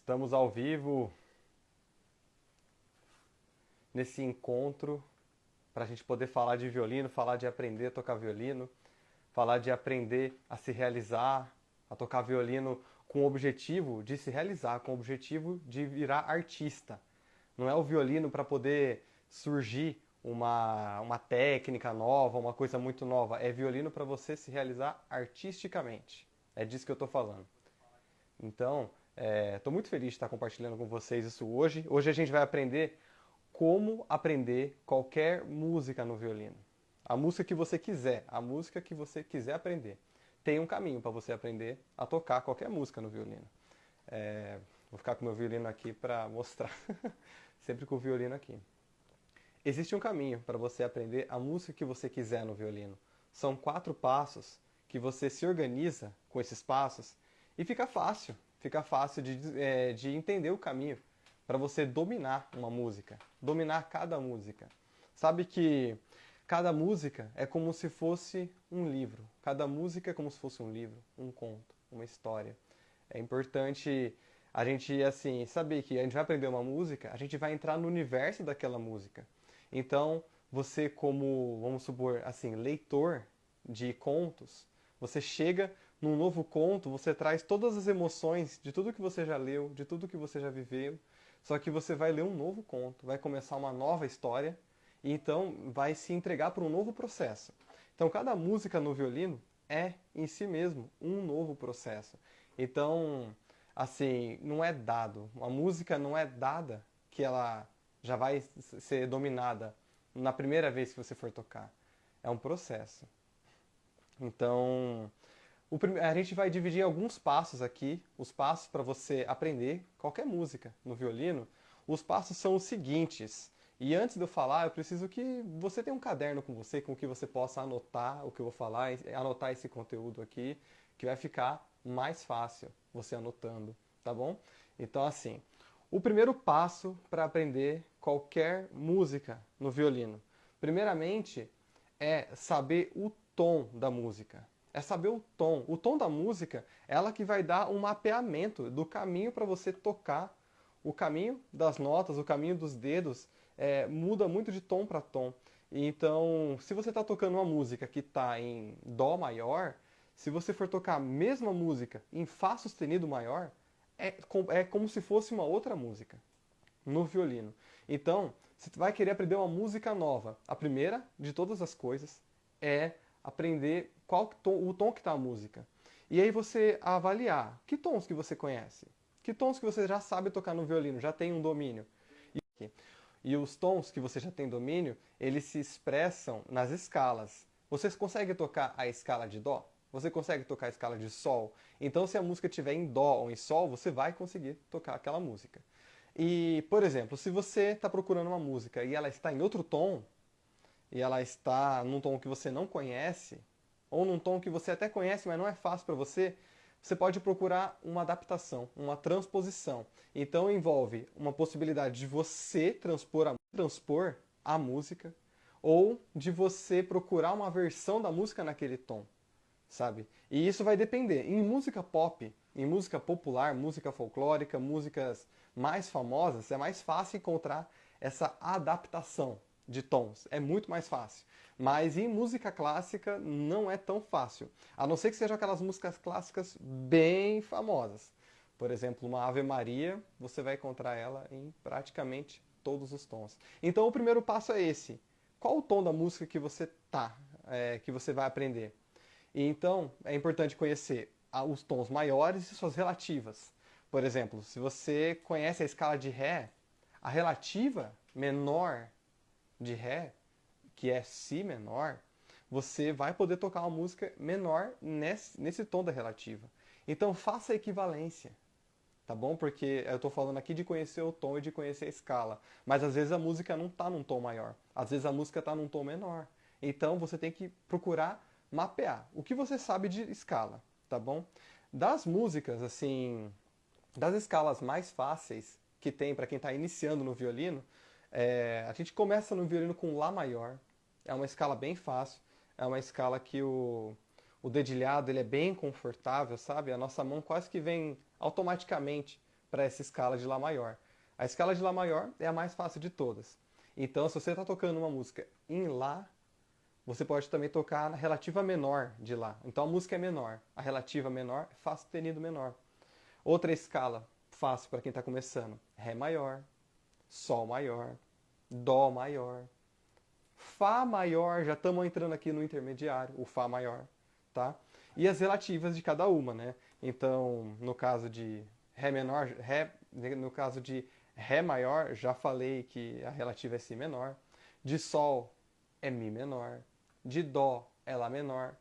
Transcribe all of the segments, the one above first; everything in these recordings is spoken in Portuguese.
Estamos ao vivo nesse encontro para a gente poder falar de violino, falar de aprender a tocar violino, falar de aprender a se realizar, a tocar violino com o objetivo de se realizar, com o objetivo de virar artista. Não é o violino para poder surgir uma técnica nova, uma coisa muito nova. É violino para você se realizar artisticamente. É disso que eu estou falando. Então, estou muito feliz de estar compartilhando com vocês isso hoje. Hoje a gente vai aprender como aprender qualquer música no violino. A música que você quiser, a música que você quiser aprender. Tem um caminho para você aprender a tocar qualquer música no violino. Vou ficar com meu violino aqui para mostrar. Sempre com o violino aqui. Existe um caminho para você aprender a música que você quiser no violino. São 4 passos que você se organiza com esses passos e fica fácil de entender o caminho para você dominar uma música, dominar cada música. Sabe que cada música é como se fosse um livro, cada música é como se fosse um livro, um conto, uma história. É importante a gente, assim, saber que a gente vai aprender uma música, a gente vai entrar no universo daquela música. Então, você como, vamos supor, assim, leitor de contos, você chega num novo conto, você traz todas as emoções de tudo que você já leu, de tudo que você já viveu, só que você vai ler um novo conto, vai começar uma nova história, e então vai se entregar para um novo processo. Então, cada música no violino é, em si mesmo, um novo processo. Então, assim, não é dado. A música não é dada que ela já vai ser dominada na primeira vez que você for tocar. É um processo. Então, a gente vai dividir em alguns passos aqui, os passos para você aprender qualquer música no violino. Os passos são os seguintes. E antes de eu falar, eu preciso que você tenha um caderno com você, com que você possa anotar o que eu vou falar, anotar esse conteúdo aqui, que vai ficar mais fácil você anotando, tá bom? Então, assim, o primeiro passo para aprender qualquer música no violino, primeiramente, é saber o tom da música. É saber o tom. O tom da música é ela que vai dar um mapeamento do caminho para você tocar. O caminho das notas, o caminho dos dedos muda muito de tom para tom. Então, se você está tocando uma música que está em Dó maior, se você for tocar a mesma música em Fá sustenido maior, é como se fosse uma outra música no violino. Então, você vai querer aprender uma música nova. A primeira de todas as coisas é aprender o tom que está a música. E aí você avaliar que tons que você conhece, que tons que você já sabe tocar no violino, já tem um domínio. E os tons que você já tem domínio, eles se expressam nas escalas. Você consegue tocar a escala de Dó? Você consegue tocar a escala de Sol? Então, se a música estiver em Dó ou em Sol, você vai conseguir tocar aquela música. E, por exemplo, se você está procurando uma música e ela está em outro tom, e ela está num tom que você não conhece, ou num tom que você até conhece, mas não é fácil para você, você pode procurar uma adaptação, uma transposição. Então envolve uma possibilidade de você transpor a música, ou de você procurar uma versão da música naquele tom, sabe? E isso vai depender. Em música pop, em música popular, música folclórica, músicas mais famosas, é mais fácil encontrar essa adaptação de tons. É muito mais fácil. Mas em música clássica não é tão fácil. A não ser que sejam aquelas músicas clássicas bem famosas. Por exemplo, uma Ave Maria, você vai encontrar ela em praticamente todos os tons. Então o primeiro passo é esse. Qual o tom da música que você que você vai aprender? E então é importante conhecer os tons maiores e suas relativas. Por exemplo, se você conhece a escala de Ré, a relativa menor de Ré, que é Si menor, você vai poder tocar uma música menor nesse tom da relativa. Então faça a equivalência, tá bom? Porque eu estou falando aqui de conhecer o tom e de conhecer a escala. Mas às vezes a música não está num tom maior. Às vezes a música está num tom menor. Então você tem que procurar mapear o que você sabe de escala, tá bom? Das músicas, assim, das escalas mais fáceis que tem para quem está iniciando no violino, a gente começa no violino com Lá maior. É uma escala bem fácil. É uma escala que o dedilhado ele é bem confortável, sabe? A nossa mão quase que vem automaticamente para essa escala de Lá maior. A escala de Lá maior é a mais fácil de todas. Então, se você está tocando uma música em Lá, você pode também tocar na relativa menor de Lá. Então a música é menor, a relativa menor é Fá sustenido menor. Outra escala fácil para quem está começando: Ré maior, Sol maior, Dó maior, Fá maior, já estamos entrando aqui no intermediário, o Fá maior, tá? E as relativas de cada uma, né? Então, no caso de Ré menor, no caso de Ré maior, já falei que a relativa é Si menor. De Sol é Mi menor. De Dó é Lá menor.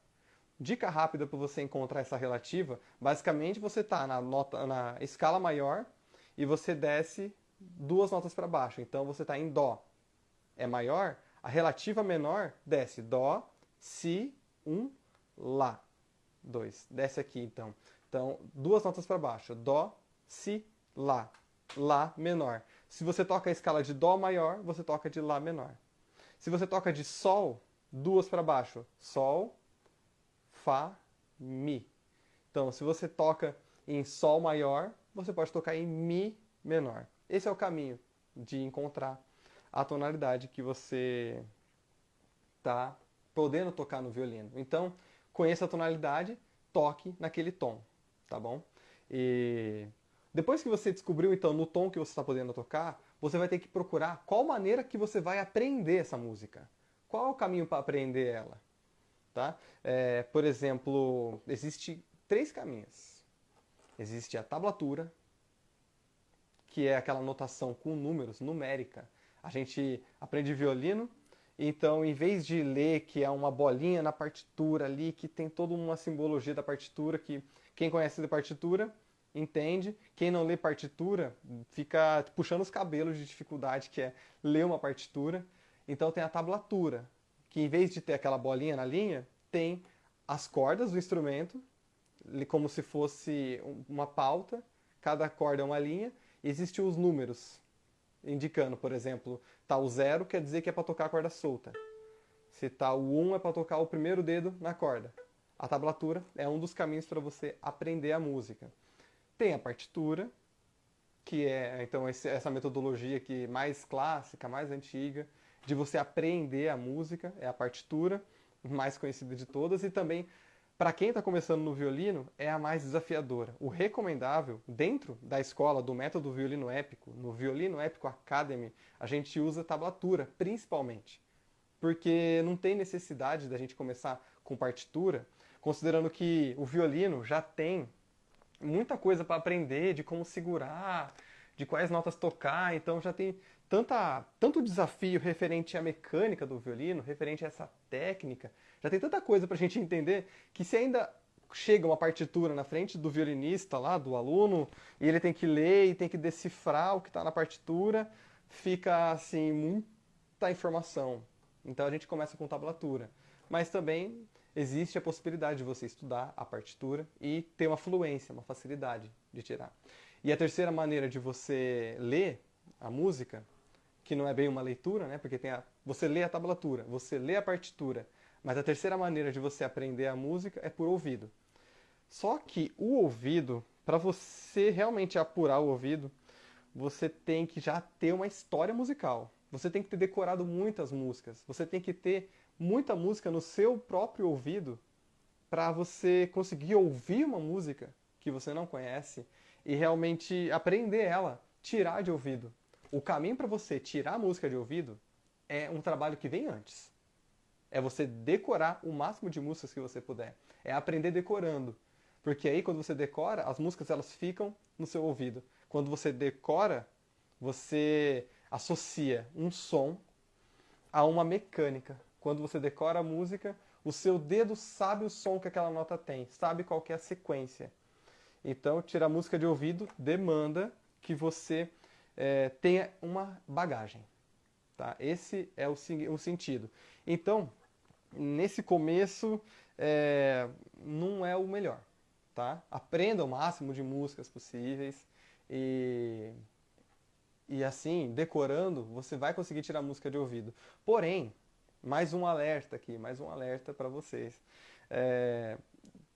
Dica rápida para você encontrar essa relativa: basicamente você está na escala maior e você desce duas notas para baixo. Então você está em Dó, é maior, a relativa menor desce Dó, Si, Lá. 2. Desce aqui então. Então, duas notas para baixo. Dó, Si, Lá. Lá menor. Se você toca a escala de Dó maior, você toca de Lá menor. Se você toca de Sol, duas para baixo. Sol, Fá, Mi. Então, se você toca em Sol maior, você pode tocar em Mi menor. Esse é o caminho de encontrar a tonalidade que você está podendo tocar no violino. Então, conheça a tonalidade, toque naquele tom, tá bom? E depois que você descobriu, então, no tom que você está podendo tocar, você vai ter que procurar qual maneira que você vai aprender essa música. Qual é o caminho para aprender ela? Tá? Por exemplo, existe três caminhos. Existe a tablatura, que é aquela notação com números, numérica. A gente aprende violino, então em vez de ler que é uma bolinha na partitura ali, que tem toda uma simbologia da partitura, que quem conhece de partitura entende, quem não lê partitura fica puxando os cabelos de dificuldade que é ler uma partitura. Então tem a tablatura, que em vez de ter aquela bolinha na linha, tem as cordas do instrumento, como se fosse uma pauta, cada corda é uma linha, e existem os números, indicando, por exemplo, tá o 0 quer dizer que é para tocar a corda solta. Se tá o 1 é para tocar o primeiro dedo na corda. A tablatura é um dos caminhos para você aprender a música. Tem a partitura, que é então essa metodologia que mais clássica, mais antiga, de você aprender a música, é a partitura, mais conhecida de todas, e também, para quem está começando no violino, é a mais desafiadora. O recomendável, dentro da escola do método violino épico, no Violino Épico Academy, a gente usa tablatura, principalmente. Porque não tem necessidade da gente começar com partitura, considerando que o violino já tem muita coisa para aprender, de como segurar, de quais notas tocar, então já tem tanto desafio referente à mecânica do violino, referente a essa técnica, já tem tanta coisa para a gente entender que se ainda chega uma partitura na frente do violinista lá, do aluno, e ele tem que ler e tem que decifrar o que está na partitura, fica assim muita informação. Então a gente começa com tablatura. Mas também existe a possibilidade de você estudar a partitura e ter uma fluência, uma facilidade de tirar. E a terceira maneira de você ler a música, que não é bem uma leitura, né? Porque você lê a tablatura, você lê a partitura, mas a terceira maneira de você aprender a música é por ouvido. Só que o ouvido, para você realmente apurar o ouvido, você tem que já ter uma história musical. Você tem que ter decorado muitas músicas. Você tem que ter muita música no seu próprio ouvido para você conseguir ouvir uma música que você não conhece e realmente aprender ela, tirar de ouvido. O caminho para você tirar a música de ouvido é um trabalho que vem antes. É você decorar o máximo de músicas que você puder. É aprender decorando. Porque aí, quando você decora, as músicas elas ficam no seu ouvido. Quando você decora, você associa um som a uma mecânica. Quando você decora a música, o seu dedo sabe o som que aquela nota tem, sabe qual que é a sequência. Então, tirar música de ouvido demanda que você tenha uma bagagem. Tá? Esse é o sentido. Então, nesse começo, não é o melhor. Tá? Aprenda o máximo de músicas possíveis e assim, decorando, você vai conseguir tirar música de ouvido. Porém, mais um alerta aqui, mais um alerta para vocês.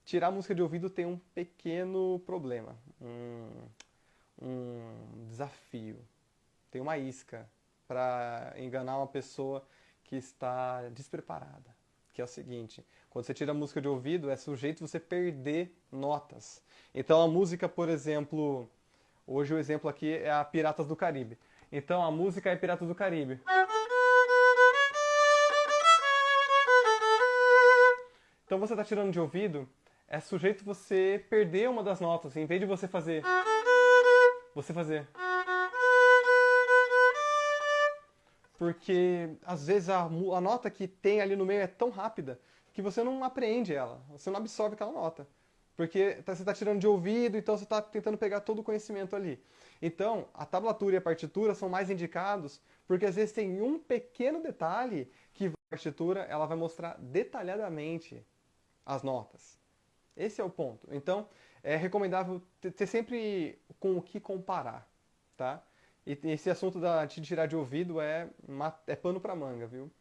Tirar música de ouvido tem um pequeno problema. um desafio, tem uma isca para enganar uma pessoa que está despreparada. Que é o seguinte, quando você tira a música de ouvido, é sujeito você perder notas. Então a música, por exemplo, hoje o exemplo aqui é a Piratas do Caribe. Então a música é Piratas do Caribe. Então você está tirando de ouvido, é sujeito você perder uma das notas. Em vez de você fazer, você fazer. Porque às vezes a nota que tem ali no meio é tão rápida que você não apreende ela, você não absorve aquela nota. Porque você está tirando de ouvido, então você está tentando pegar todo o conhecimento ali. Então, a tablatura e a partitura são mais indicados porque às vezes tem um pequeno detalhe que a partitura ela vai mostrar detalhadamente as notas. Esse é o ponto. Então, é recomendável ter sempre com o que comparar, tá? E esse assunto de tirar de ouvido é pano para manga, viu?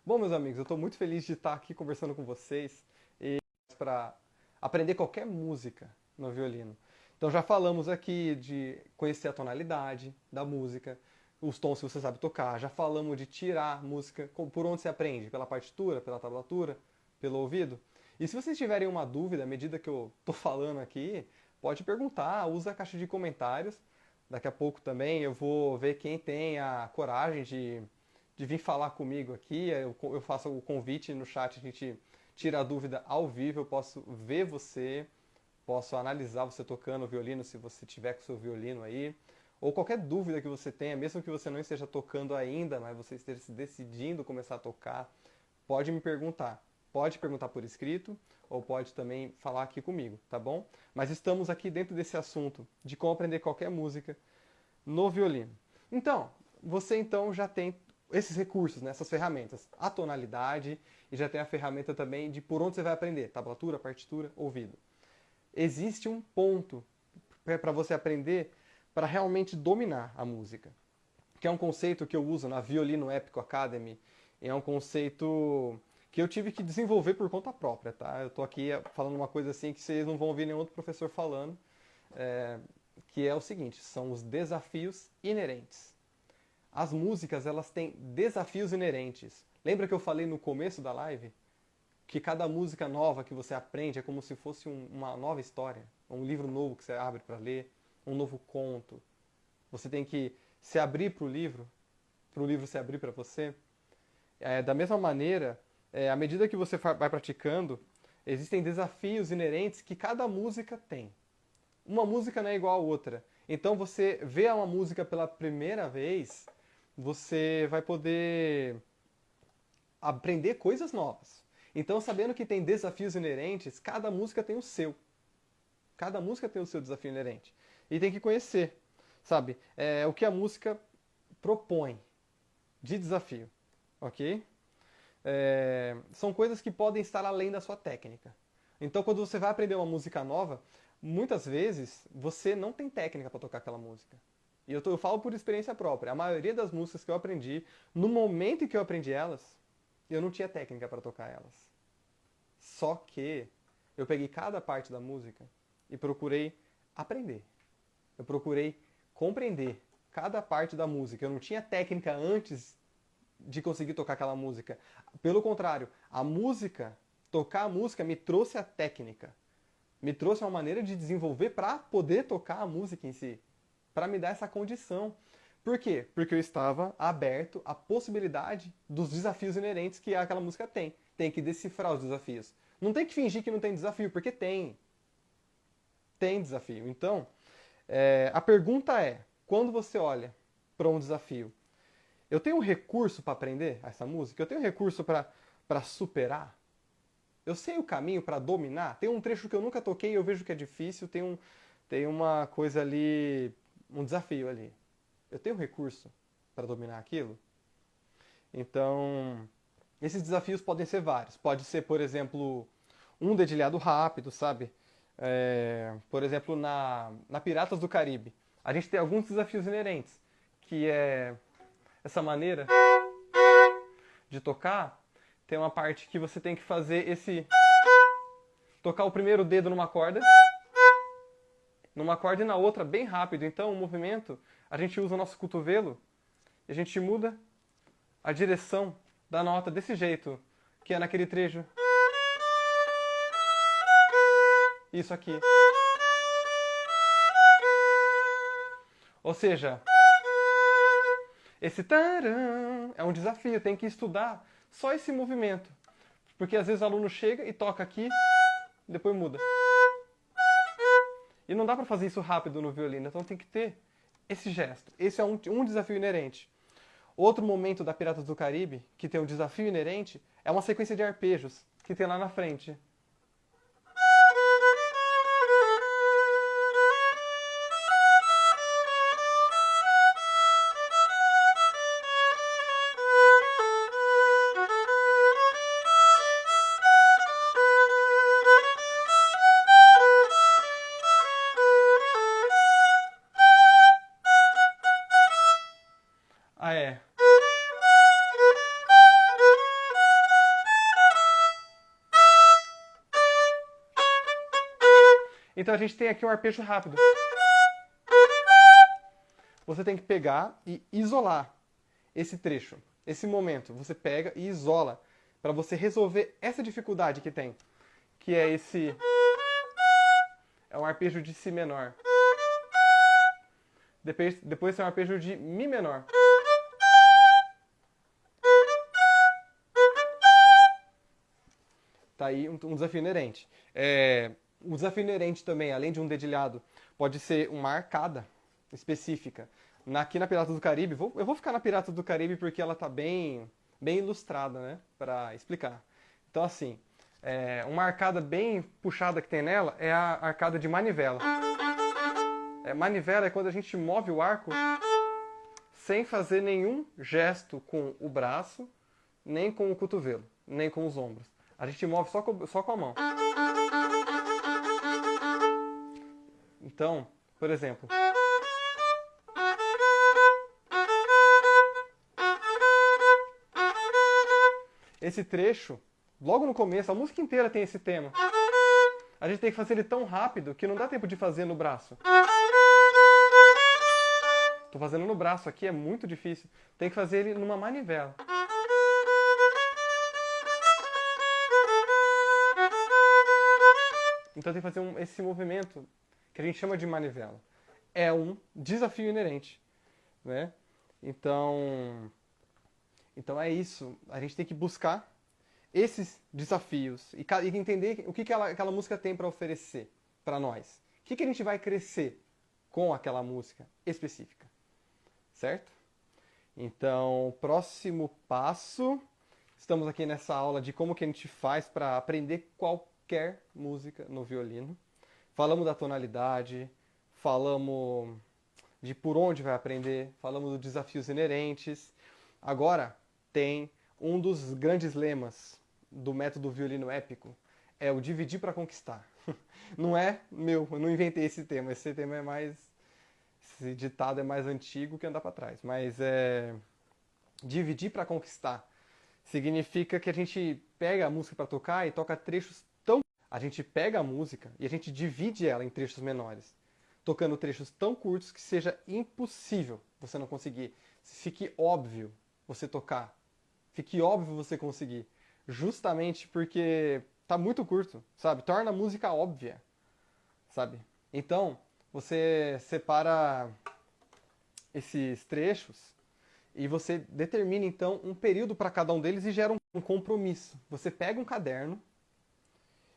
Bom, meus amigos, eu estou muito feliz de estar aqui conversando com vocês e para aprender qualquer música no violino. Então já falamos aqui de conhecer a tonalidade da música, os tons que você sabe tocar, já falamos de tirar música, por onde você aprende? Pela partitura, pela tablatura, pelo ouvido? E se vocês tiverem uma dúvida, à medida que eu estou falando aqui, pode perguntar, usa a caixa de comentários. Daqui a pouco também eu vou ver quem tem a coragem de vir falar comigo aqui. Eu faço o convite no chat, a gente tira a dúvida ao vivo, eu posso ver você, posso analisar você tocando o violino, se você tiver com o seu violino aí. Ou qualquer dúvida que você tenha, mesmo que você não esteja tocando ainda, mas você esteja se decidindo começar a tocar, pode me perguntar. Pode perguntar por escrito ou pode também falar aqui comigo, tá bom? Mas estamos aqui dentro desse assunto de como aprender qualquer música no violino. Então, você então já tem esses recursos, né, essas ferramentas, a tonalidade e já tem a ferramenta também de por onde você vai aprender, tablatura, partitura, ouvido. Existe um ponto para você aprender para realmente dominar a música, que é um conceito que eu uso na Violino Épico Academy, é um conceito que eu tive que desenvolver por conta própria, tá? Eu tô aqui falando uma coisa assim que vocês não vão ouvir nenhum outro professor falando, que é o seguinte, são os desafios inerentes. As músicas, elas têm desafios inerentes. Lembra que eu falei no começo da live? Que cada música nova que você aprende é como se fosse uma nova história, um livro novo que você abre para ler, um novo conto. Você tem que se abrir para o livro se abrir para você. Da mesma maneira, à medida que você vai praticando, existem desafios inerentes que cada música tem. Uma música não é igual a outra. Então você vê uma música pela primeira vez, você vai poder aprender coisas novas. Então, sabendo que tem desafios inerentes, cada música tem o seu. Cada música tem o seu desafio inerente. E tem que conhecer, sabe? O que a música propõe de desafio, ok? São coisas que podem estar além da sua técnica. Então, quando você vai aprender uma música nova, muitas vezes você não tem técnica para tocar aquela música. E eu falo por experiência própria. A maioria das músicas que eu aprendi, no momento em que eu aprendi elas, eu não tinha técnica para tocar elas. Só que eu peguei cada parte da música e procurei aprender. Eu procurei compreender cada parte da música. Eu não tinha técnica antes de conseguir tocar aquela música. Pelo contrário, tocar a música me trouxe a técnica. Me trouxe uma maneira de desenvolver para poder tocar a música em si. Para me dar essa condição. Por quê? Porque eu estava aberto à possibilidade dos desafios inerentes que aquela música tem. Tem que decifrar os desafios. Não tem que fingir que não tem desafio, porque tem. Tem desafio. Então, a pergunta é, quando você olha para um desafio, eu tenho um recurso para aprender essa música? Eu tenho um recurso para superar? Eu sei o caminho para dominar? Tem um trecho que eu nunca toquei e eu vejo que é difícil, tem uma coisa ali, um desafio ali. Eu tenho um recurso para dominar aquilo? Então, esses desafios podem ser vários. Pode ser, por exemplo, um dedilhado rápido, sabe? Por exemplo, na Piratas do Caribe, a gente tem alguns desafios inerentes, que é essa maneira de tocar. Tem uma parte que você tem que fazer tocar o primeiro dedo numa corda numa corda e na outra bem rápido. Então, o movimento, a gente usa o nosso cotovelo e a gente muda a direção da nota desse jeito, que é naquele trecho. Isso aqui. Ou seja, esse taran é um desafio, tem que estudar só esse movimento. Porque às vezes o aluno chega e toca aqui, depois muda. E não dá para fazer isso rápido no violino, então tem que ter esse gesto. Esse é um desafio inerente. Outro momento da Piratas do Caribe, que tem um desafio inerente, é uma sequência de arpejos, que tem lá na frente. Ah, é. Então a gente tem aqui um arpejo rápido. Você tem que pegar e isolar esse trecho, esse momento. Você pega e isola para você resolver essa dificuldade que tem, que é esse... É um arpejo de Si menor. Depois tem um arpejo de Mi menor. Tá aí um desafio inerente. Um desafio inerente também, além de um dedilhado, pode ser uma arcada específica. Aqui na Piratas do Caribe, eu vou ficar na Piratas do Caribe porque ela tá bem ilustrada, né? Para explicar. Então, assim, uma arcada bem puxada que tem nela é a arcada de manivela. Manivela é quando a gente move o arco sem fazer nenhum gesto com o braço, nem com o cotovelo, nem com os ombros. A gente move só com a mão. Então, por exemplo... Esse trecho, logo no começo, a música inteira tem esse tema. A gente tem que fazer ele tão rápido que não dá tempo de fazer no braço. Tô fazendo no braço aqui, é muito difícil. Tem que fazer ele numa manivela. Então tem que fazer esse movimento que a gente chama de manivela. É um desafio inerente, né? Então é isso. A gente tem que buscar esses desafios e entender o que aquela música tem para oferecer para nós. O que a gente vai crescer com aquela música específica, certo? Então, próximo passo, estamos aqui nessa aula de como que a gente faz para aprender qualquer música no violino. Falamos da tonalidade, falamos de por onde vai aprender, falamos dos desafios inerentes. Agora tem um dos grandes lemas do método violino épico, é o dividir para conquistar. Não é meu, eu não inventei esse tema. Esse ditado é mais antigo que andar para trás. Mas dividir para conquistar significa que a gente pega a música para tocar e toca trechos tão... A gente pega a música e a gente divide ela em trechos menores, tocando trechos tão curtos que seja impossível você não conseguir. Fique óbvio você tocar. Fique óbvio você conseguir. Justamente porque tá muito curto, sabe? Torna a música óbvia, sabe? Então, você separa esses trechos e você determina, então, um período para cada um deles e gera um compromisso. Você pega um caderno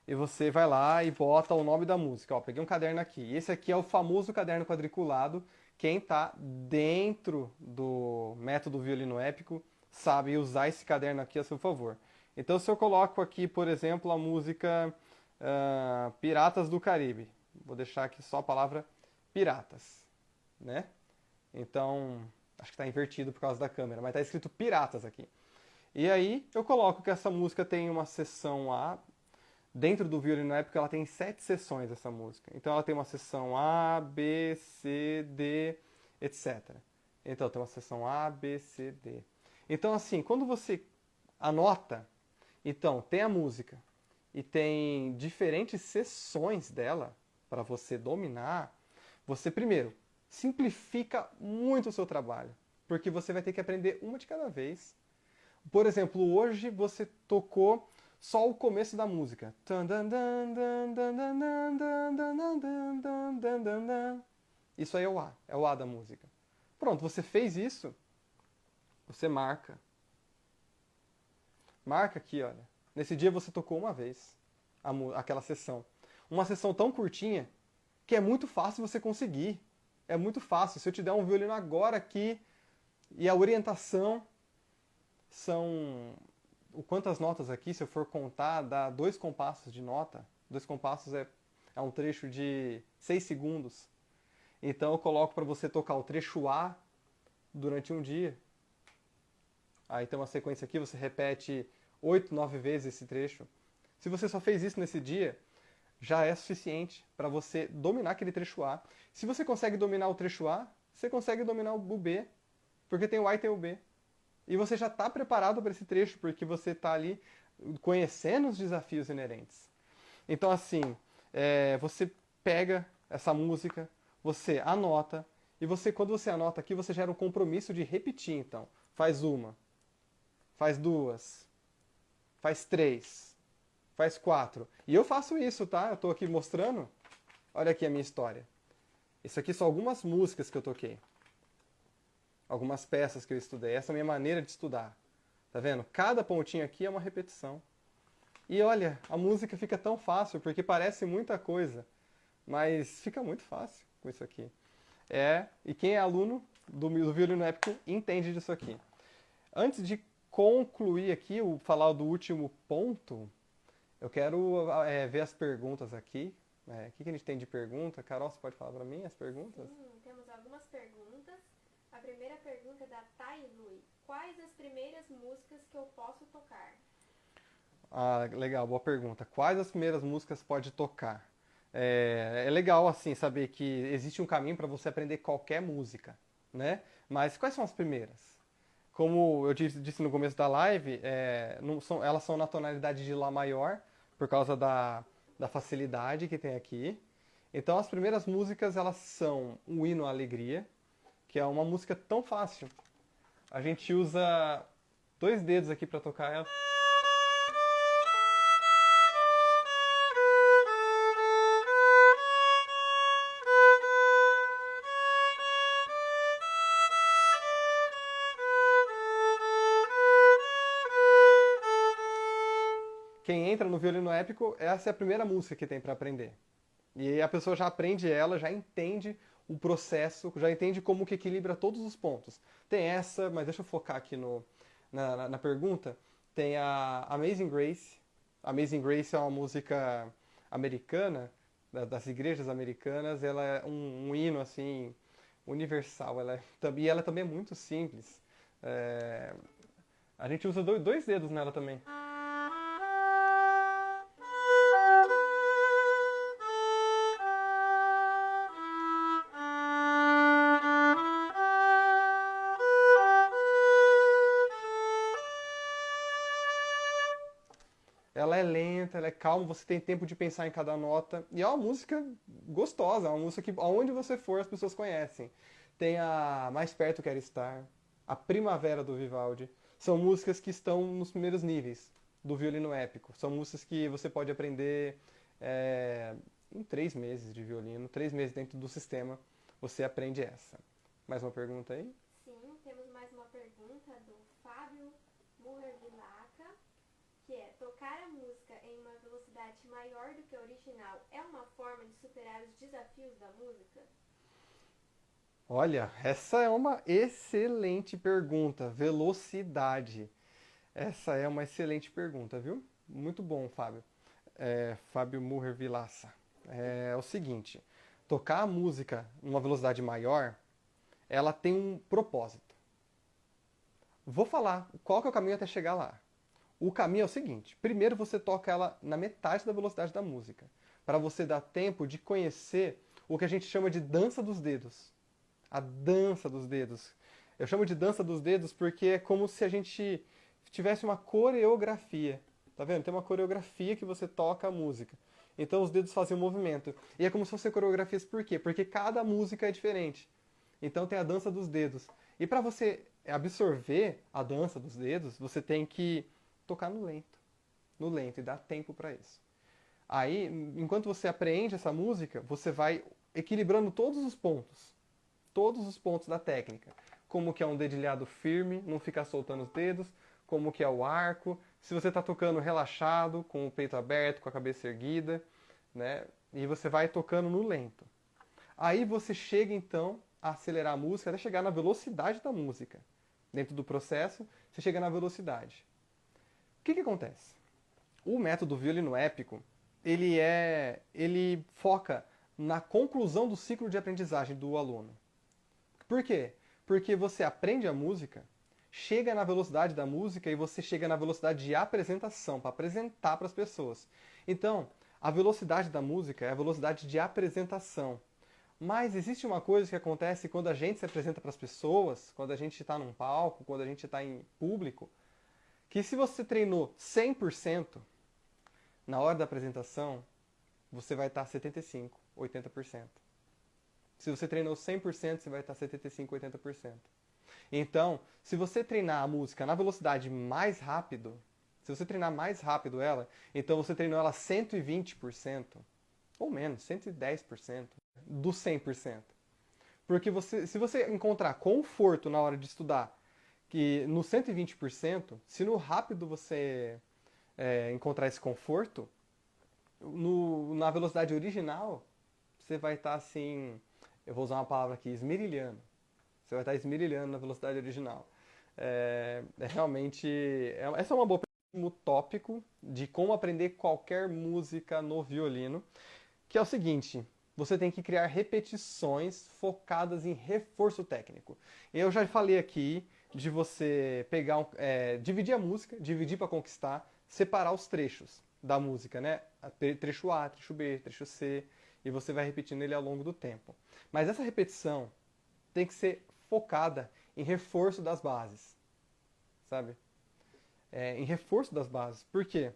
e você vai lá e bota o nome da música. Ó, peguei um caderno aqui. Esse aqui é o famoso caderno quadriculado. Quem está dentro do método violino épico sabe usar esse caderno aqui a seu favor. Então, se eu coloco aqui, por exemplo, a música Piratas do Caribe, vou deixar aqui só a palavra Piratas, né? Então, acho que está invertido por causa da câmera, mas está escrito Piratas aqui. E aí, eu coloco que essa música tem uma seção A. Dentro do violino épico, ela tem 7 seções, essa música. Então, ela tem uma seção A, B, C, D, etc. Então, tem uma seção A, B, C, D. Então, assim, quando você anota, então, tem a música e tem diferentes seções dela para você dominar, Você, primeiro, simplifica muito o seu trabalho, porque você vai ter que aprender uma de cada vez. Por exemplo, hoje você tocou só o começo da música. Isso aí é o A da música. Pronto, você fez isso, você marca. Marca aqui, olha. Nesse dia você tocou uma vez aquela sessão. Uma sessão tão curtinha que é muito fácil você conseguir. É muito fácil. Se eu te der um violino agora aqui e a orientação são quantas notas aqui, se eu for contar, dá 2 compassos de nota. 2 compassos é um trecho de 6 segundos. Então eu coloco para você tocar o trecho A durante um dia. Aí tem uma sequência aqui, você repete 8, 9 vezes esse trecho. Se você só fez isso nesse dia, já é suficiente para você dominar aquele trecho A. Se você consegue dominar o trecho A, você consegue dominar o B, porque tem o A e tem o B. E você já está preparado para esse trecho, porque você está ali conhecendo os desafios inerentes. Então, assim, você pega essa música, você anota, e quando você anota aqui, você gera um compromisso de repetir, então. Faz uma, faz duas, faz 3, faz 4. E eu faço isso, tá? Eu estou aqui mostrando. Olha aqui a minha história. Isso aqui são algumas músicas que eu toquei. Algumas peças que eu estudei. Essa é a minha maneira de estudar. Tá vendo? Cada pontinho aqui é uma repetição. E olha, a música fica tão fácil, porque parece muita coisa, mas fica muito fácil com isso aqui. E quem é aluno do violino épico entende disso aqui. Antes de concluir aqui, falar do último ponto, eu quero ver as perguntas aqui. O que a gente tem de pergunta? Carol, você pode falar para mim as perguntas? Sim, temos algumas perguntas. A primeira pergunta é da Thay Lui. Quais as primeiras músicas que eu posso tocar? Ah, legal, boa pergunta. Quais as primeiras músicas pode tocar? É legal, assim, saber que existe um caminho para você aprender qualquer música, né? Mas quais são as primeiras? Como eu disse no começo da live, elas são na tonalidade de Lá maior, por causa da facilidade que tem aqui. Então, as primeiras músicas, elas são o Hino à Alegria, que é uma música tão fácil. A gente usa 2 dedos aqui para tocar ela. Quem entra no violino épico, essa é a primeira música que tem para aprender. E aí a pessoa já aprende ela, já entende o processo, já entende como que equilibra todos os pontos. Tem essa, mas deixa eu focar aqui na pergunta. Tem a Amazing Grace. Amazing Grace é uma música americana, das igrejas americanas. Ela é um hino, assim, universal. E ela também é muito simples. A gente usa 2 dedos nela também. Ela é lenta, ela é calma, você tem tempo de pensar em cada nota. E é uma música gostosa, é uma música que aonde você for as pessoas conhecem. Tem a Mais Perto Quero Estar, a Primavera do Vivaldi. São músicas que estão nos primeiros níveis do violino épico. São músicas que você pode aprender em 3 meses de violino, 3 meses dentro do sistema, você aprende essa. Mais uma pergunta aí? Sim, temos mais uma pergunta do Fábio Murvilaca, que é: tocar a música em uma velocidade maior do que a original é uma forma de superar os desafios da música? Olha, essa é uma excelente pergunta. Velocidade. Essa é uma excelente pergunta, viu? Muito bom, Fábio. Fábio Murrer Vilaça. É o seguinte, tocar a música numa velocidade maior, ela tem um propósito. Vou falar qual que é o caminho até chegar lá. O caminho é o seguinte, primeiro você toca ela na metade da velocidade da música, para você dar tempo de conhecer o que a gente chama de dança dos dedos. A dança dos dedos. Eu chamo de dança dos dedos porque é como se a gente tivesse uma coreografia. Tá vendo? Tem uma coreografia que você toca a música. Então os dedos fazem o movimento. E é como se fossem coreografias, por quê? Porque cada música é diferente. Então tem a dança dos dedos. E para você absorver a dança dos dedos, você tem que tocar no lento e dar tempo para isso. Aí, enquanto você aprende essa música, você vai equilibrando todos os pontos da técnica. Como que é um dedilhado firme, não ficar soltando os dedos, como que é o arco, se você está tocando relaxado, com o peito aberto, com a cabeça erguida, né? E você vai tocando no lento. Aí você chega então a acelerar a música até chegar na velocidade da música. Dentro do processo, você chega na velocidade. O que acontece? O método violino épico, ele foca na conclusão do ciclo de aprendizagem do aluno. Por quê? Porque você aprende a música, chega na velocidade da música e você chega na velocidade de apresentação, para apresentar para as pessoas. Então, a velocidade da música é a velocidade de apresentação. Mas existe uma coisa que acontece quando a gente se apresenta para as pessoas, quando a gente está num palco, quando a gente está em público, que se você treinou 100%, na hora da apresentação, você vai estar 75%, 80%. Se você treinou 100%, você vai estar 75%, 80%. Então, se você treinar a música na velocidade mais rápido, se você treinar mais rápido ela, então você treinou ela 120%, ou menos, 110% do 100%. Porque se você encontrar conforto na hora de estudar, que no 120%, se no rápido você encontrar esse conforto, na velocidade original, você vai estar assim, eu vou usar uma palavra aqui, esmerilhando. Você vai estar esmerilhando na velocidade original. Realmente, essa é uma boa pergunta, um tópico de como aprender qualquer música no violino, que é o seguinte: você tem que criar repetições focadas em reforço técnico. Eu já falei aqui de você pegar, dividir a música, dividir para conquistar, separar os trechos da música, né? Trecho A, trecho B, trecho C, e você vai repetindo ele ao longo do tempo. Mas essa repetição tem que ser focada em reforço das bases, sabe? Em reforço das bases. Por quê?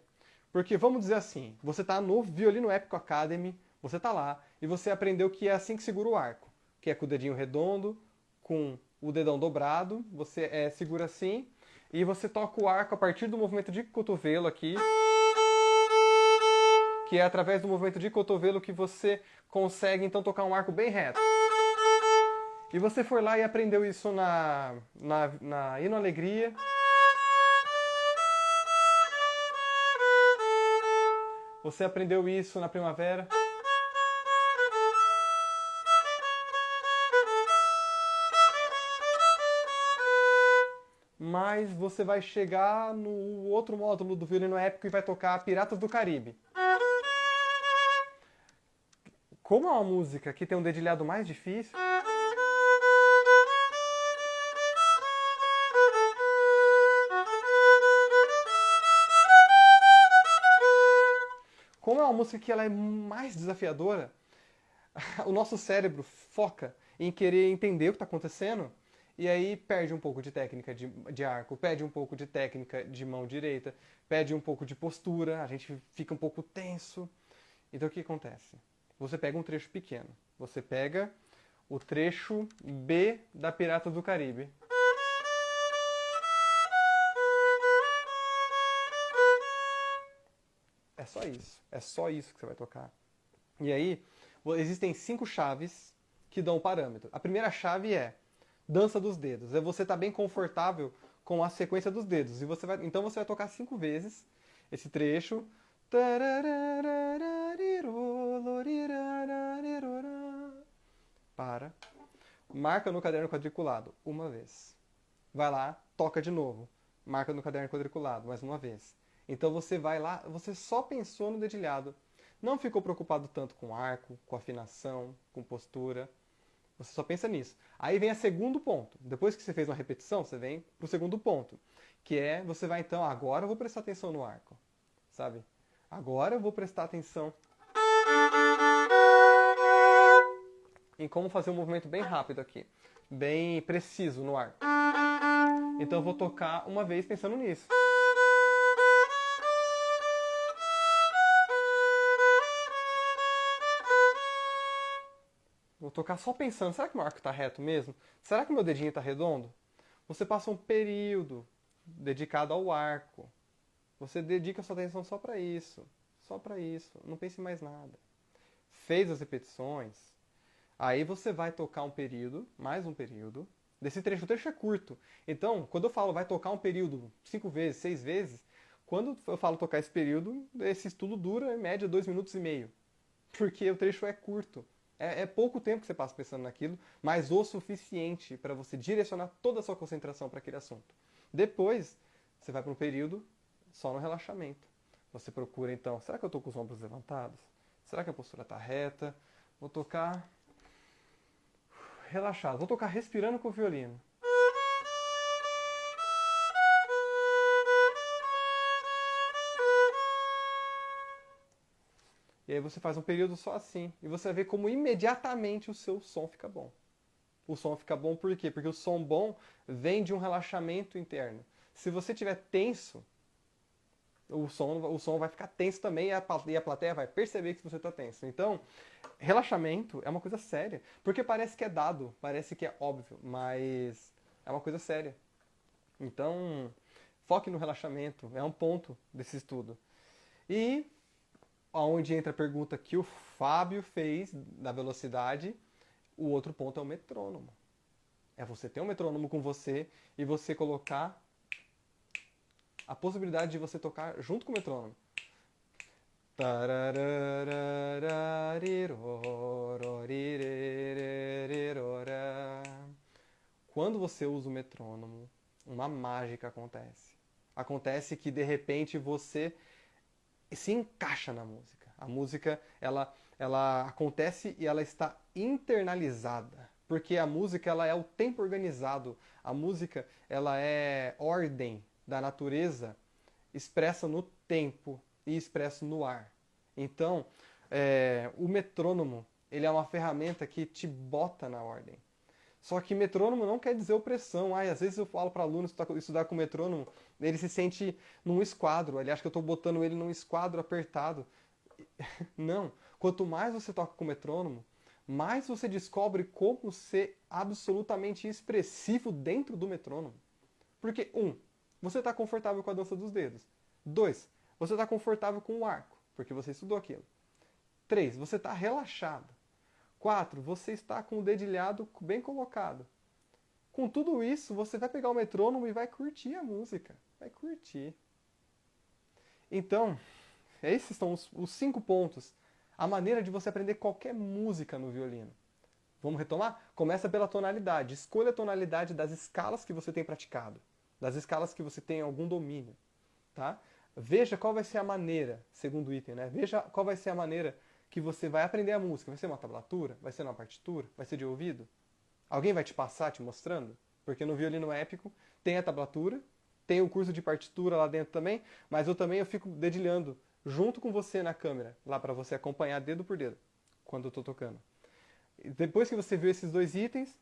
Porque, vamos dizer assim, você está no Violino Épico Academy, você está lá, e você aprendeu que é assim que segura o arco, que é com o dedinho redondo, com o dedão dobrado, você segura assim, e você toca o arco a partir do movimento de cotovelo aqui, que é através do movimento de cotovelo que você consegue então tocar um arco bem reto. E você foi lá e aprendeu isso na Hino Alegria. Você aprendeu isso na Primavera. Mas você vai chegar no outro módulo do violino épico e vai tocar Piratas do Caribe. Como é uma música que tem um dedilhado mais difícil, como é uma música que ela é mais desafiadora, o nosso cérebro foca em querer entender o que está acontecendo e aí perde um pouco de técnica de arco, perde um pouco de técnica de mão direita, perde um pouco de postura, a gente fica um pouco tenso. Então o que acontece? Você pega um trecho pequeno, você pega o trecho B da Piratas do Caribe. É só isso que você vai tocar. E aí, existem 5 chaves que dão o parâmetro. A primeira chave é dança dos dedos. É você estar bem confortável com a sequência dos dedos. Então você vai tocar 5 vezes esse trecho. Para. Marca no caderno quadriculado uma vez. Vai lá, toca de novo. Marca no caderno quadriculado mais uma vez. Então você vai lá, você só pensou no dedilhado. Não ficou preocupado tanto com arco, com afinação, com postura. Você só pensa nisso. Aí vem o segundo ponto. Depois que você fez uma repetição, você vem pro segundo ponto. Que é, você vai então, agora eu vou prestar atenção no arco. Sabe? Agora eu vou prestar atenção em como fazer um movimento bem rápido aqui. Bem preciso no arco. Então eu vou tocar uma vez pensando nisso. Vou tocar só pensando, será que meu arco está reto mesmo? Será que meu dedinho está redondo? Você passa um período dedicado ao arco. Você dedica sua atenção só para isso. Só para isso. Não pense em mais nada. Fez as repetições. Aí você vai tocar um período, mais um período. Desse trecho, o trecho é curto. Então, quando eu falo vai tocar um período 5 vezes, 6 vezes, quando eu falo tocar esse período, esse estudo dura em média 2 minutos e meio. Porque o trecho é curto. É pouco tempo que você passa pensando naquilo, mas o suficiente para você direcionar toda a sua concentração para aquele assunto. Depois, você vai para um período só no relaxamento. Você procura então, será que eu estou com os ombros levantados? Será que a postura está reta? Vou tocar relaxado, vou tocar respirando com o violino. E aí você faz um período só assim. E você vai ver como imediatamente o seu som fica bom. O som fica bom por quê? Porque o som bom vem de um relaxamento interno. Se você estiver tenso, o som vai ficar tenso também e a plateia vai perceber que você está tenso. Então, relaxamento é uma coisa séria. Porque parece que é dado, parece que é óbvio, mas é uma coisa séria. Então, foque no relaxamento, é um ponto desse estudo. E aonde entra a pergunta que o Fábio fez da velocidade, o outro ponto é o metrônomo. É você ter um metrônomo com você e você colocar a possibilidade de você tocar junto com o metrônomo. Quando você usa o metrônomo, uma mágica acontece. Acontece que de repente você se encaixa na música. A música, ela acontece e ela está internalizada. Porque a música, ela é o tempo organizado. A música, ela é ordem da natureza expressa no tempo e expresso no ar. Então, o metrônomo, ele é uma ferramenta que te bota na ordem. Só que metrônomo não quer dizer opressão. Às vezes eu falo para aluno estudar com metrônomo, ele se sente num esquadro, ele acha que eu estou botando ele num esquadro apertado. Não. Quanto mais você toca com metrônomo, mais você descobre como ser absolutamente expressivo dentro do metrônomo. Porque, você está confortável com a dança dos dedos. 2, você está confortável com o arco, porque você estudou aquilo. 3, você está relaxado. 4, você está com o dedilhado bem colocado. Com tudo isso, você vai pegar o metrônomo e vai curtir a música. Vai curtir. Então, esses são os 5 pontos. A maneira de você aprender qualquer música no violino. Vamos retomar? Começa pela tonalidade. Escolha a tonalidade das escalas que você tem praticado. Das escalas que você tem algum domínio. Tá? Veja qual vai ser a maneira, segundo item, né? Veja qual vai ser a maneira que você vai aprender a música. Vai ser uma tablatura? Vai ser uma partitura? Vai ser de ouvido? Alguém vai te passar, te mostrando? Porque no violino épico tem a tablatura, tem o curso de partitura lá dentro também, mas eu fico dedilhando junto com você na câmera, lá para você acompanhar dedo por dedo, quando eu estou tocando. Depois que você viu esses 2 itens,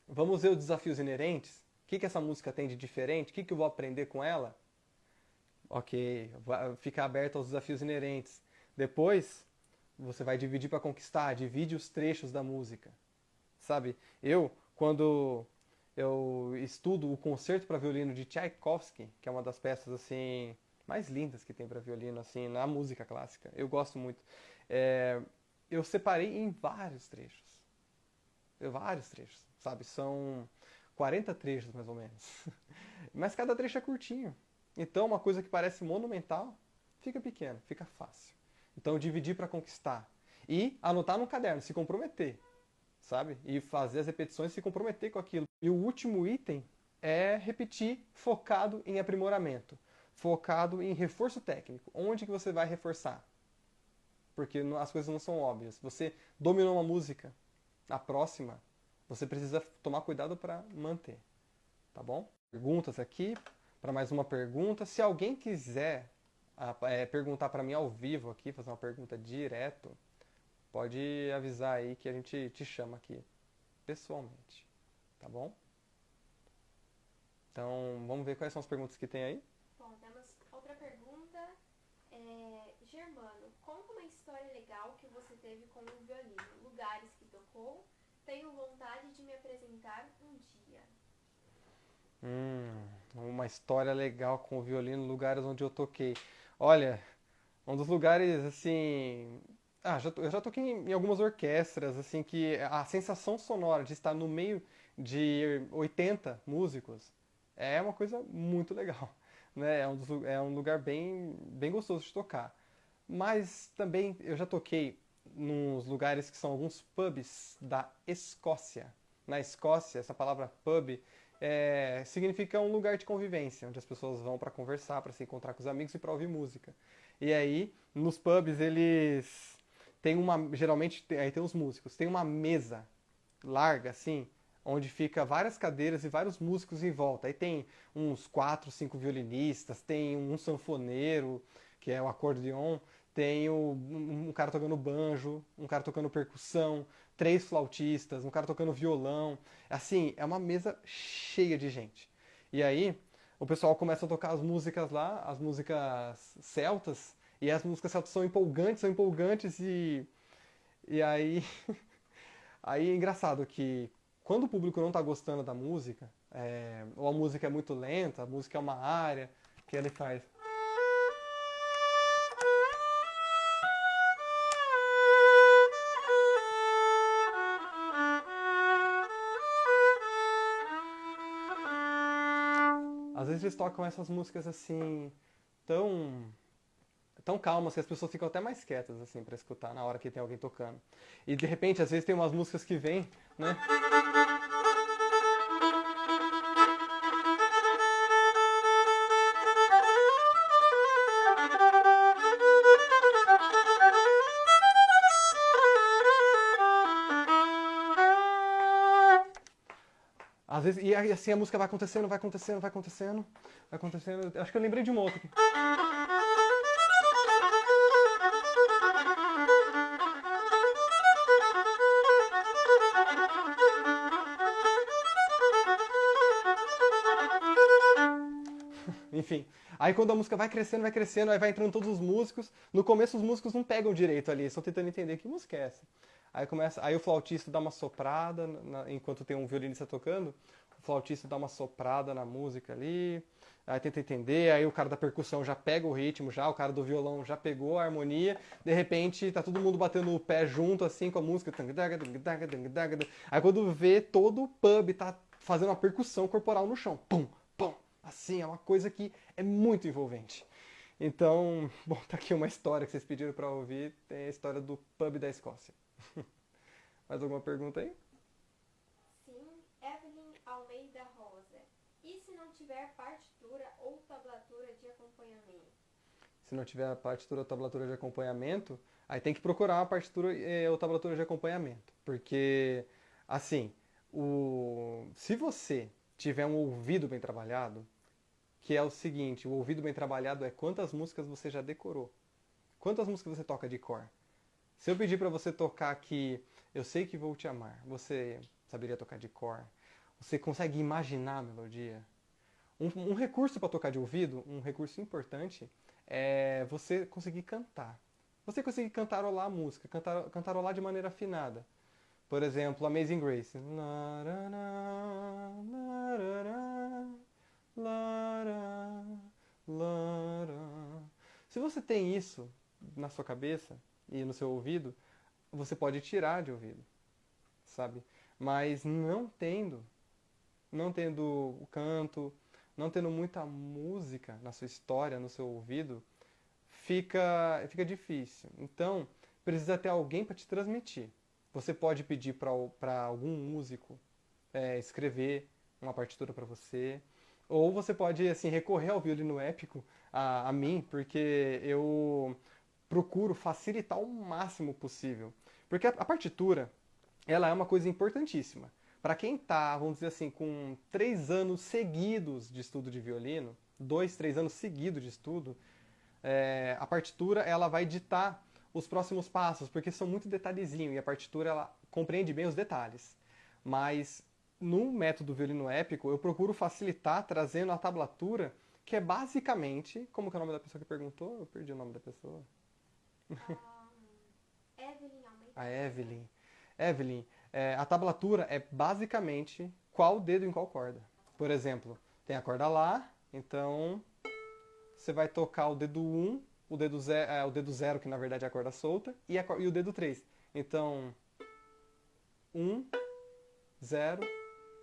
vamos ver os desafios inerentes. O que essa música tem de diferente? O que eu vou aprender com ela? Ok, vai ficar aberto aos desafios inerentes. Depois, você vai dividir para conquistar, divide os trechos da música. Sabe, quando eu estudo o concerto para violino de Tchaikovsky, que é uma das peças assim mais lindas que tem para violino assim na música clássica, eu gosto muito. Eu separei em vários trechos. Vários trechos, sabe? São 40 trechos mais ou menos. Mas cada trecho é curtinho. Então, uma coisa que parece monumental fica pequena, fica fácil. Então, dividir para conquistar. E anotar no caderno, se comprometer, sabe? E fazer as repetições e se comprometer com aquilo. E o último item é repetir focado em aprimoramento, focado em reforço técnico. Onde que você vai reforçar? Porque as coisas não são óbvias. Você dominou uma música, a próxima, você precisa tomar cuidado para manter. Tá bom? Perguntas aqui, para mais uma pergunta. Se alguém quiser perguntar para mim ao vivo aqui, fazer uma pergunta direto, pode avisar aí que a gente te chama aqui pessoalmente. Tá bom? Então, vamos ver quais são as perguntas que tem aí. Bom, temos outra pergunta. Germano, conta uma história legal que você teve com o violino. Lugares que tocou, apresentar um dia? Uma história legal com o violino, lugares onde eu toquei. Olha, um dos lugares, assim. Eu já toquei em algumas orquestras, assim, que a sensação sonora de estar no meio de 80 músicos é uma coisa muito legal, né? É um lugar bem gostoso de tocar. Mas também eu já toquei nos lugares que são alguns pubs da Escócia. Na Escócia, essa palavra pub significa um lugar de convivência, onde as pessoas vão para conversar, para se encontrar com os amigos e para ouvir música. E aí, nos pubs, eles têm geralmente, aí tem os músicos, tem uma mesa larga, assim, onde fica várias cadeiras e vários músicos em volta. Aí tem uns 4, 5 violinistas, tem um sanfoneiro, que é o acordeon, tem um cara tocando banjo, um cara tocando percussão, 3 flautistas, um cara tocando violão. Assim, é uma mesa cheia de gente. E aí, o pessoal começa a tocar as músicas lá, as músicas celtas, e as músicas celtas são empolgantes e aí Aí é engraçado que quando o público não tá gostando da música, ou a música é muito lenta, a música é uma área, que ele faz. Às vezes eles tocam essas músicas assim, tão, tão calmas que as pessoas ficam até mais quietas assim para escutar na hora que tem alguém tocando. E de repente, às vezes tem umas músicas que vêm, né? Às vezes, e aí assim a música vai acontecendo, vai acontecendo, vai acontecendo, vai acontecendo. Acho que eu lembrei de uma outra aqui. Enfim. Aí quando a música vai crescendo, aí vai entrando todos os músicos. No começo os músicos não pegam direito ali, estão tentando entender que música é essa. Aí o flautista dá uma soprada, enquanto tem um violinista tocando, o flautista dá uma soprada na música ali, aí tenta entender, aí o cara da percussão já pega o ritmo, já o cara do violão já pegou a harmonia, de repente tá todo mundo batendo o pé junto assim com a música. Aí quando vê, todo o pub tá fazendo uma percussão corporal no chão. Pum, pum. Assim, é uma coisa que é muito envolvente. Então, bom, tá aqui uma história que vocês pediram para ouvir, tem a história do pub da Escócia. Mais alguma pergunta aí? Sim, Evelyn Almeida Rosa. E se não tiver partitura ou tablatura de acompanhamento? Se não tiver a partitura ou tablatura de acompanhamento, aí tem que procurar uma partitura ou tablatura de acompanhamento. Porque, assim, se você tiver um ouvido bem trabalhado, que é o seguinte, o ouvido bem trabalhado é quantas músicas você já decorou. Quantas músicas você toca de cor? Se eu pedir para você tocar aqui, Eu Sei Que Vou Te Amar, você saberia tocar de cor? Você consegue imaginar a melodia? Um recurso para tocar de ouvido, um recurso importante, é você conseguir cantar. Você conseguir cantarolar a música, cantarolar de maneira afinada. Por exemplo, Amazing Grace. Se você tem isso na sua cabeça e no seu ouvido, você pode tirar de ouvido, sabe? Mas não tendo o canto, não tendo muita música na sua história, no seu ouvido, fica difícil. Então, precisa ter alguém para te transmitir. Você pode pedir para algum músico escrever uma partitura para você, ou você pode assim recorrer ao violino épico a mim, porque eu procuro facilitar o máximo possível. Porque a partitura, ela é uma coisa importantíssima. Para quem está, vamos dizer assim, com 3 anos seguidos de estudo de violino, 2, 3 anos seguidos de estudo, a partitura ela vai ditar os próximos passos, porque são muito detalhezinho e a partitura ela compreende bem os detalhes. Mas no método violino épico eu procuro facilitar trazendo a tablatura, que é basicamente, como que é o nome da pessoa que perguntou? Eu perdi o nome da pessoa. Evelyn Almeida A Rosa. Evelyn. Evelyn, A tablatura é basicamente qual dedo em qual corda. Por exemplo, tem a corda Lá, então você vai tocar o dedo 1, o dedo 0, que na verdade é a corda solta, e o dedo 3. Então, 1, 0,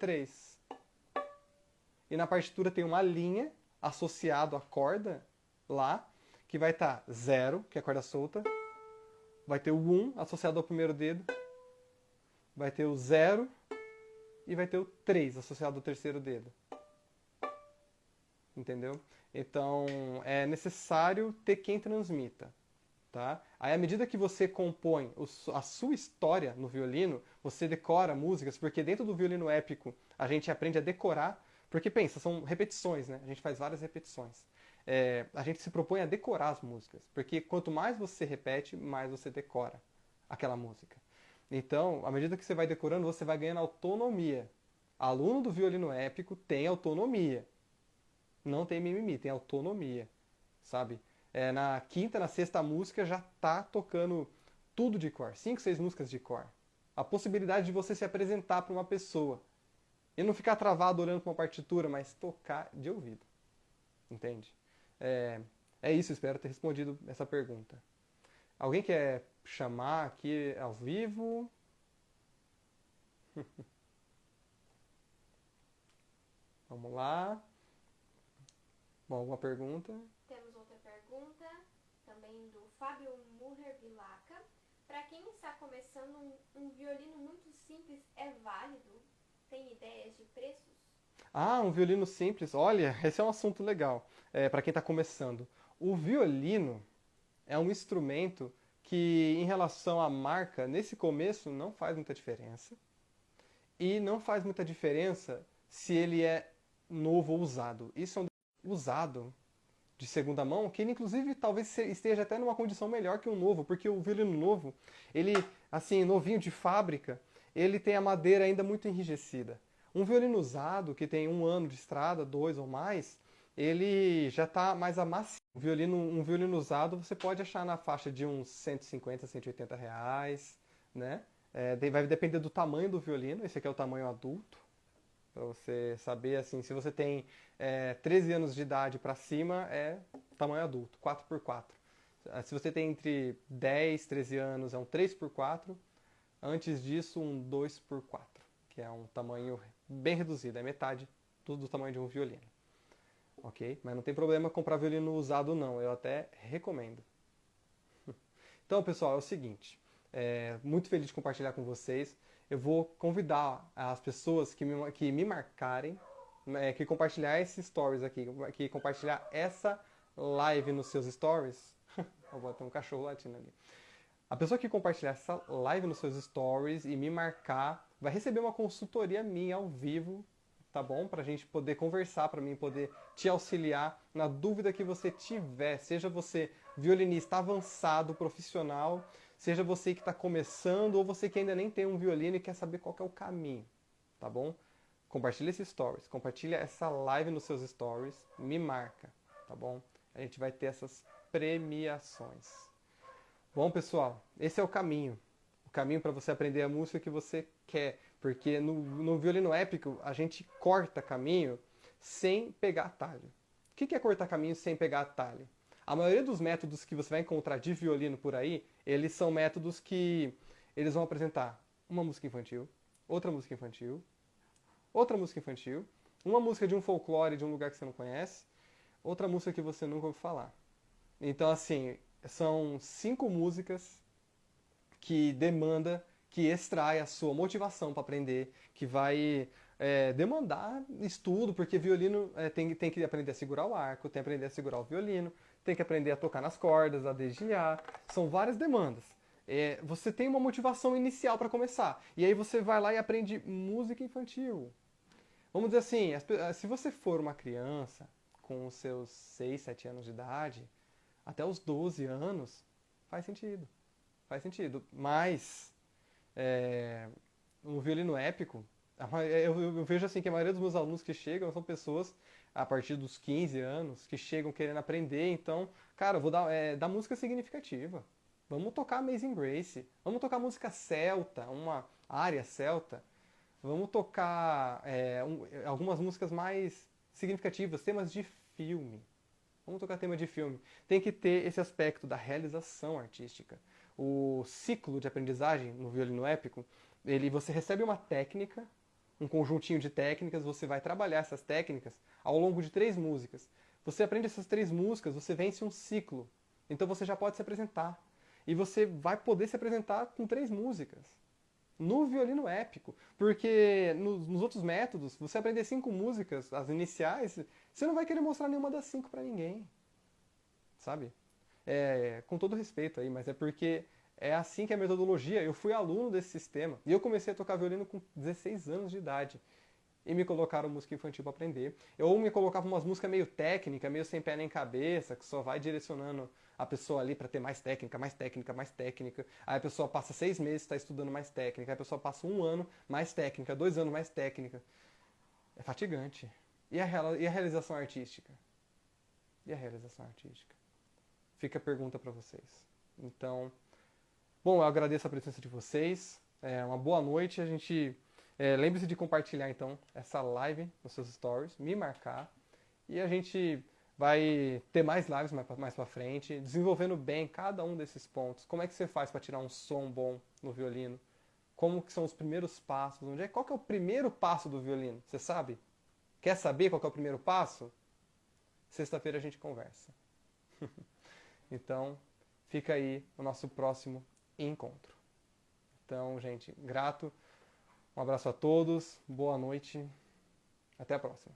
3. E na partitura tem uma linha associado à corda Lá, que vai estar 0, que é a corda solta, vai ter o 1 associado ao primeiro dedo, vai ter o 0 e vai ter o 3 associado ao terceiro dedo. Entendeu? Então, é necessário ter quem transmita. Tá? Aí, à medida que você compõe a sua história no violino, você decora músicas, porque dentro do violino épico a gente aprende a decorar, porque pensa, são repetições, né? A gente faz várias repetições. A gente se propõe a decorar as músicas, porque quanto mais você repete, mais você decora aquela música. Então, à medida que você vai decorando, você vai ganhando autonomia. Aluno do violino épico tem autonomia. Não tem mimimi, tem autonomia, sabe? Na quinta, na sexta música já tá tocando tudo de cor, 5, 6 músicas de cor. A possibilidade de você se apresentar para uma pessoa e não ficar travado olhando para uma partitura, mas tocar de ouvido, entende? É isso, espero ter respondido essa pergunta. Alguém quer chamar aqui ao vivo? Vamos lá. Bom, alguma pergunta? Temos outra pergunta, também do Fábio Murrer Vilaca. Para quem está começando, um violino muito simples é válido? Tem ideias de preços? Um violino simples. Olha, esse é um assunto legal para quem está começando. O violino é um instrumento que, em relação à marca, nesse começo não faz muita diferença. E não faz muita diferença se ele é novo ou usado. Isso é um usado de segunda mão, que ele inclusive talvez esteja até numa condição melhor que um novo, porque o violino novo, ele, assim, novinho de fábrica, ele tem a madeira ainda muito enrijecida. Um violino usado, que tem 1 ano de estrada, 2 ou mais, ele já está mais amaciado. Um violino usado você pode achar na faixa de uns 150, 180 reais, né? Vai depender do tamanho do violino, esse aqui é o tamanho adulto, para você saber, assim, se você tem 13 anos de idade para cima, é tamanho adulto, 4x4. Se você tem entre 10 e 13 anos, é um 3x4. Antes disso, um 2x4, que é um tamanho bem reduzido, é metade do tamanho de um violino. Ok? Mas não tem problema comprar violino usado, não. Eu até recomendo. Então, pessoal, é o seguinte. Muito feliz de compartilhar com vocês. Eu vou convidar as pessoas que me marcarem, que compartilhar esses stories aqui, que compartilhar essa live nos seus stories. Eu vou ter um cachorro latindo ali. A pessoa que compartilhar essa live nos seus stories e me marcar vai receber uma consultoria minha ao vivo, tá bom? Pra gente poder conversar, pra mim poder te auxiliar na dúvida que você tiver. Seja você violinista avançado, profissional, seja você que está começando ou você que ainda nem tem um violino e quer saber qual que é o caminho, tá bom? Compartilha esses stories, compartilha essa live nos seus stories, me marca, tá bom? A gente vai ter essas premiações. Bom, pessoal, esse é o caminho para você aprender a música que você quer, porque no violino épico a gente corta caminho sem pegar atalho. O que é cortar caminho sem pegar atalho? A maioria dos métodos que você vai encontrar de violino por aí, eles são métodos que eles vão apresentar uma música infantil, outra música infantil, outra música infantil, uma música de um folclore de um lugar que você não conhece, outra música que você nunca ouviu falar. Então, assim, são 5 músicas que extrai a sua motivação para aprender, que vai demandar estudo, porque violino tem que aprender a segurar o arco, tem que aprender a segurar o violino, tem que aprender a tocar nas cordas, a dedilhar. São várias demandas. Você tem uma motivação inicial para começar. E aí você vai lá e aprende música infantil. Vamos dizer assim, se você for uma criança com os seus 6, 7 anos de idade, até os 12 anos, faz sentido. Faz sentido. Mas, no violino épico, eu vejo assim que a maioria dos meus alunos que chegam são pessoas a partir dos 15 anos que chegam querendo aprender. Então, cara, eu vou dar música significativa. Vamos tocar Amazing Grace. Vamos tocar música celta, área celta, vamos tocar algumas músicas mais significativas, temas de filme. Vamos tocar tema de filme. Tem que ter esse aspecto da realização artística. O ciclo de aprendizagem no violino épico, você recebe uma técnica, um conjuntinho de técnicas, você vai trabalhar essas técnicas ao longo de 3 músicas. Você aprende essas 3 músicas, você vence um ciclo. Então você já pode se apresentar. E você vai poder se apresentar com 3 músicas. No violino épico. Porque nos outros métodos, você aprender 5 músicas, as iniciais, você não vai querer mostrar nenhuma das 5 para ninguém. Sabe? Com todo respeito aí, mas é porque é assim que é a metodologia. Eu fui aluno desse sistema. E eu comecei a tocar violino com 16 anos de idade. E me colocaram música infantil para aprender. Ou me colocava umas músicas meio técnica, meio sem pé nem cabeça, que só vai direcionando a pessoa ali para ter mais técnica, mais técnica, mais técnica. Aí a pessoa passa 6 meses, está estudando mais técnica. Aí a pessoa passa 1 ano, mais técnica. 2 anos, mais técnica. É fatigante. E a realização artística? E a realização artística? Fica a pergunta para vocês. Então, bom, eu agradeço a presença de vocês. Uma boa noite. Lembre-se de compartilhar, então, essa live nos seus stories, me marcar. E a gente vai ter mais lives mais pra frente, desenvolvendo bem cada um desses pontos. Como é que você faz para tirar um som bom no violino? Como que são os primeiros passos? Qual que é o primeiro passo do violino? Você sabe? Quer saber qual que é o primeiro passo? Sexta-feira a gente conversa. Então, fica aí o nosso próximo encontro. Então, gente, grato. Um abraço a todos, boa noite, até a próxima.